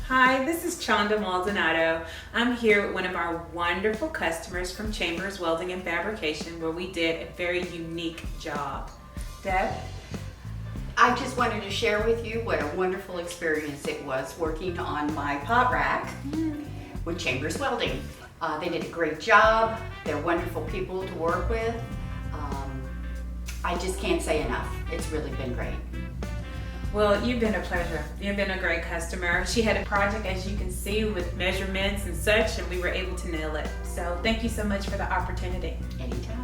Hi, this is Chanda Maldonado. I'm here with one of our wonderful customers from Chambers Welding and Fabrication, where we did a very unique job. Deb? I just wanted to share with you what a wonderful experience it was working on my pot rack with Chambers Welding. They did a great job. They're wonderful people to work with. I just can't say enough. It's really been great. Well, you've been a pleasure. You've been a great customer. She had a project, as you can see, with measurements and such, and we were able to nail it. So thank you so much for the opportunity. Anytime.